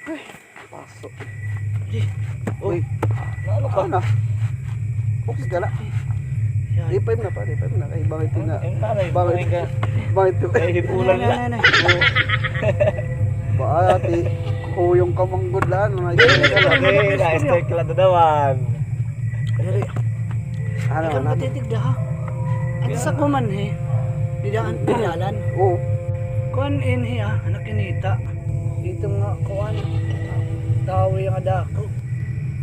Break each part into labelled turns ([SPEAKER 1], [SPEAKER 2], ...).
[SPEAKER 1] Ay, pasok.
[SPEAKER 2] Uy,
[SPEAKER 1] Ano ka na? Focus ka na. D5 na pa, D5 na. Kay bangit na. Bangit
[SPEAKER 2] ka.
[SPEAKER 1] Bangit ka.
[SPEAKER 2] Ay, hipulan na.
[SPEAKER 1] Baati. Kuyong kamanggod lang.
[SPEAKER 2] Okay, na-strike lang na naman.
[SPEAKER 1] Ano
[SPEAKER 3] Ikaw
[SPEAKER 1] na?
[SPEAKER 3] patitigda ha. At sa kuman he, didaan pinalan.
[SPEAKER 1] Oo.
[SPEAKER 3] Kuan in he ha, anak kinita. Dito nga kuan. Tawi nga dako.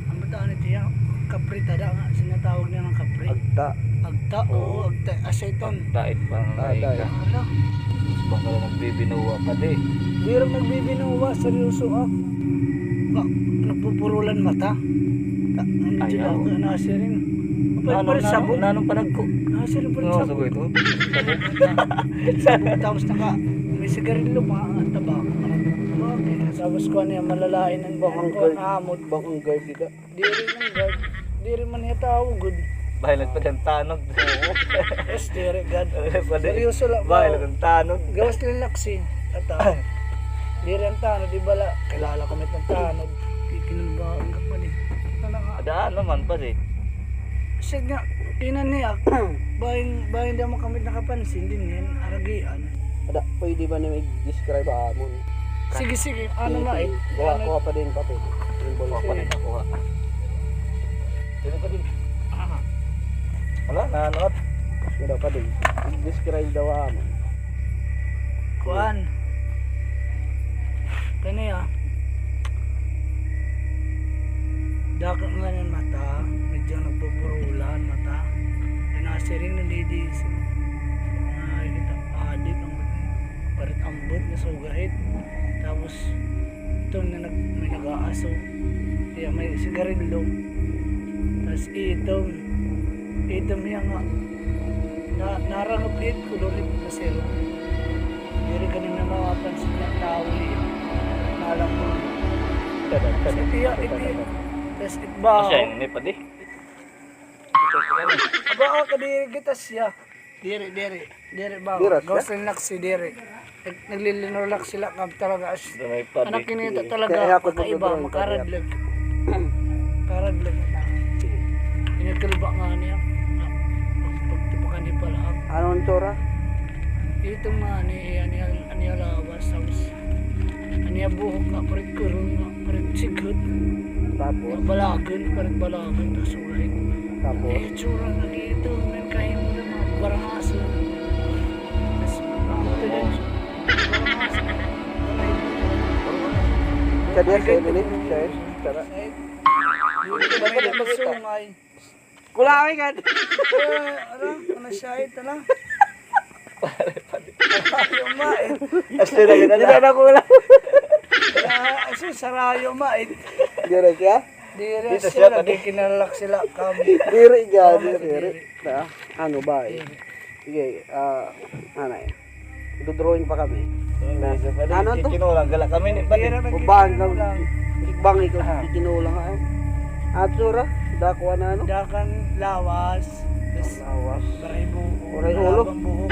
[SPEAKER 3] Ang bataan ito yan, kaprita da nga. Sinatawag niya ng kapri.
[SPEAKER 1] Agta.
[SPEAKER 3] Agta, oo, agta. Aseton.
[SPEAKER 2] Dait pa nga
[SPEAKER 1] Dait.
[SPEAKER 2] ka.
[SPEAKER 3] Ano?
[SPEAKER 2] Baka lang nagbibinuwa pa di.
[SPEAKER 3] Di rin nagbibinuwa, seryoso ha. Nagpupurulan mata. Ano dyan
[SPEAKER 2] Ayaw.
[SPEAKER 3] ako, nasi rin. Palit sabog.
[SPEAKER 2] Nanong panagko?
[SPEAKER 3] Nasi rin palit
[SPEAKER 2] Oo,
[SPEAKER 3] sabog.
[SPEAKER 2] sabi ito.
[SPEAKER 3] Tapos may sigarilyo pa ang tabako. Okay. Tapos ko niya malalain ng
[SPEAKER 1] Bakang
[SPEAKER 3] ko
[SPEAKER 1] guard.
[SPEAKER 3] amot.
[SPEAKER 1] Bakang guard dito.
[SPEAKER 3] Di rin ng guard. Di rin man niya tawag good.
[SPEAKER 2] Bahilat pa dyan tanog.
[SPEAKER 3] Yes, di rin god.
[SPEAKER 2] Seryoso.
[SPEAKER 3] Seryoso lang.
[SPEAKER 2] Bahilat ang tanog.
[SPEAKER 3] Gawas lang laksi. At di rin tanod. Di bala. Kilala kami ng tanod. Kikinulbaan ka pa din. Ano nga.
[SPEAKER 2] Adaan naman pa di.
[SPEAKER 3] Kasi nga. Kinan niya. Bahin daw mo kami nakapansin din yan. Aragian.
[SPEAKER 1] Ada, pwede ba na mag-describe amon?
[SPEAKER 3] Sige sige. Ano nga eh.
[SPEAKER 1] Kuha pa din papel.
[SPEAKER 2] Kuha pa rin nakuha. Dito pa din. Wala, nanot.
[SPEAKER 1] Kuha pa din. Describe daw amon.
[SPEAKER 3] Kuan. Kani ah. Dako nga ng mata, medyo nagpupurulan mata. Dinasiring ng didis. Ay, kita adik ang parit ambot na sugahit. Tapos itong may nag-aaso. Kaya may sigarilyo. Tapos itong yan nga. Narangap din kulurit na siro. Hindi rin na mawapansin niya tao niya. Nalang mo. Kasi tiya. Tapos itbaho.
[SPEAKER 2] Masya, hindi pa di.
[SPEAKER 3] Aba ka diri kita siya. Diri ba?
[SPEAKER 1] Diras,
[SPEAKER 3] Gawas rin laksi diri. Naglilinolak sila kam talaga as
[SPEAKER 2] Damay pa
[SPEAKER 3] anak
[SPEAKER 2] di.
[SPEAKER 3] kinita
[SPEAKER 1] Kaya
[SPEAKER 3] talaga
[SPEAKER 1] ako
[SPEAKER 3] kakaiba
[SPEAKER 1] magdodrawing,
[SPEAKER 3] makaradlag. Karadlag. Inagkalba nga niya. Pagtipakan ni pala.
[SPEAKER 1] Anong tsura?
[SPEAKER 3] Ito nga ni alawas tapos aniya buhok nga parit kurong nga parit sigot.
[SPEAKER 1] Tapos,
[SPEAKER 3] Parit balagan tapos ulit.
[SPEAKER 1] tapos,
[SPEAKER 3] Eh, tsura na dito. May kain mo na mga barangaso. Tapos, ito din. Barangaso.
[SPEAKER 1] siya diya, siya din, siya din. Tsura.
[SPEAKER 3] Dito ba may magsungay?
[SPEAKER 1] Kulawin ka!
[SPEAKER 3] Ano siya ito lang? Sarayo mait.
[SPEAKER 2] Asli na kita
[SPEAKER 1] Hindi na kulang.
[SPEAKER 3] Sarayo mait.
[SPEAKER 1] Diri siya?
[SPEAKER 3] Diri
[SPEAKER 2] Dito
[SPEAKER 3] siya.
[SPEAKER 2] siya, pati.
[SPEAKER 3] Kinalak sila kami.
[SPEAKER 1] Diri ka, diri. Na, ano ba eh? Sige, ano eh. Dodrawing pa kami. Ano to?
[SPEAKER 2] Kinulang gala kami ni pa di.
[SPEAKER 1] Ubahan lang. Igbang ikaw, ikinulang ka. Atsura, dakwa na ano?
[SPEAKER 3] Dakan lawas. Tapos,
[SPEAKER 1] Lawas.
[SPEAKER 3] baray buhok.
[SPEAKER 1] Baray ulo?
[SPEAKER 3] Malabang buhok.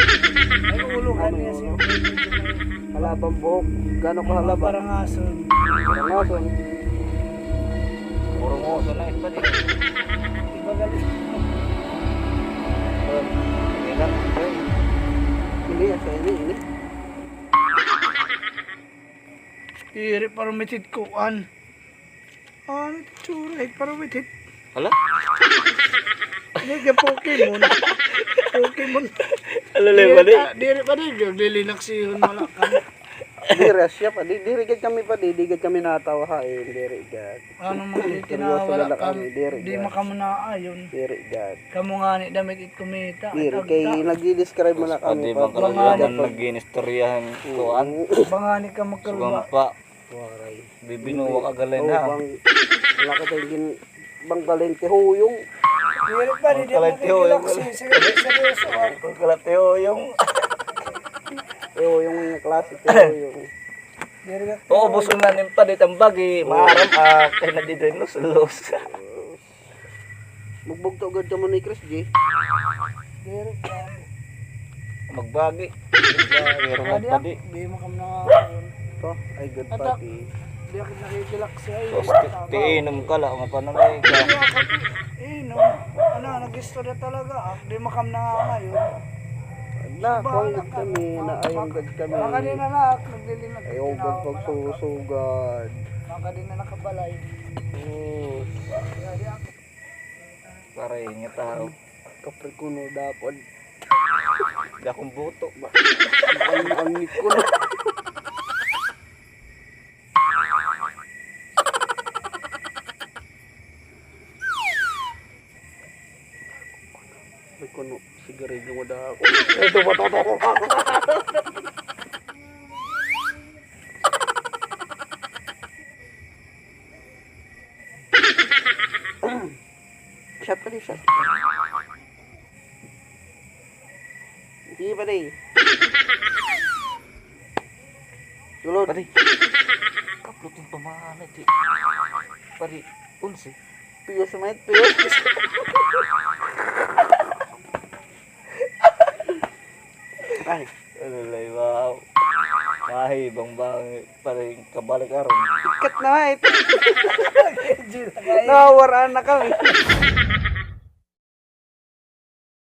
[SPEAKER 3] Ay ulo ka niya siya.
[SPEAKER 1] Halabang buhok. Gano'n ka halaba?
[SPEAKER 3] Barangason.
[SPEAKER 1] Karangason.
[SPEAKER 2] Puro mo so na pa di.
[SPEAKER 3] Iba galit.
[SPEAKER 2] Sige lang.
[SPEAKER 1] Hindi, sa ini.
[SPEAKER 3] Iri parang mitit kuan. Ano tsura? Parang mitit.
[SPEAKER 2] Hala?
[SPEAKER 3] Hindi ka Pokemon. Pokemon.
[SPEAKER 2] Alalay pa di.
[SPEAKER 3] Diri pa di. Lilinak siyon wala ka.
[SPEAKER 1] Diri siya pa. Diri gad kami pa. Diri gad kami natawa ha. Diri gad.
[SPEAKER 3] Ano mo di
[SPEAKER 1] Seryoso
[SPEAKER 3] tinawala
[SPEAKER 1] na
[SPEAKER 3] ka.
[SPEAKER 1] kami, diri,
[SPEAKER 3] Di
[SPEAKER 1] diri.
[SPEAKER 3] makamunaayon.
[SPEAKER 1] Diri gad.
[SPEAKER 3] Kamu nga ni damit it kumita.
[SPEAKER 1] Diri. Kay nag-describe mo na kami
[SPEAKER 2] Pwede
[SPEAKER 1] pa.
[SPEAKER 2] bang kalalaman nag-inistoryahan kuan.
[SPEAKER 3] Bangani ka magkalba.
[SPEAKER 2] Sugam pa.
[SPEAKER 1] Waray.
[SPEAKER 2] Bibinuwa ka galay
[SPEAKER 1] Oo,
[SPEAKER 2] na.
[SPEAKER 1] bang, wala ka tayo bang galente huyong.
[SPEAKER 3] Diri pa di.
[SPEAKER 2] Kalatiho yung
[SPEAKER 3] Seryoso ah.
[SPEAKER 2] Kung kalatiho yung.
[SPEAKER 1] Yung klase huyong.
[SPEAKER 3] Diri ka.
[SPEAKER 2] Oo, buso na nin pa di tambagi. Maaram kay na di rin los.
[SPEAKER 1] Magbugto agad ka mo ni Chris G.
[SPEAKER 3] Diri ka.
[SPEAKER 2] Magbagi. Meron mo pa di.
[SPEAKER 3] Di makamunaayon.
[SPEAKER 1] Ito, ay good
[SPEAKER 3] Atak.
[SPEAKER 1] pati.
[SPEAKER 3] Di ako nakikilak siya.
[SPEAKER 2] Tapos tiinom ka lang, nga panamay ka.
[SPEAKER 3] No. Ano, nag-istorya talaga. Di makam na nga ngayon.
[SPEAKER 1] Nakawag kami, naayong kami.
[SPEAKER 3] Baka din na naglilinag.
[SPEAKER 1] Ayong pagsusugad.
[SPEAKER 3] Baka din na nakabalay.
[SPEAKER 1] Oo.
[SPEAKER 2] Pare, nga tao.
[SPEAKER 1] Kapre kuno dapat.
[SPEAKER 2] Di akong buto ba?
[SPEAKER 1] Ang kuno. May kuno, sigarilyo mo daw ako. Ito ba totoo? Shot pa rin, shot. Hindi pa rin. Sulod.
[SPEAKER 2] Pare, kaplot yung pamahanay. Pare, unsi.
[SPEAKER 1] Piyos mate, piyos. Ay,
[SPEAKER 2] Ano lang, wow. Kahi, bang parang kabalik aron.
[SPEAKER 1] ikat na mate. Nawaraan na kami.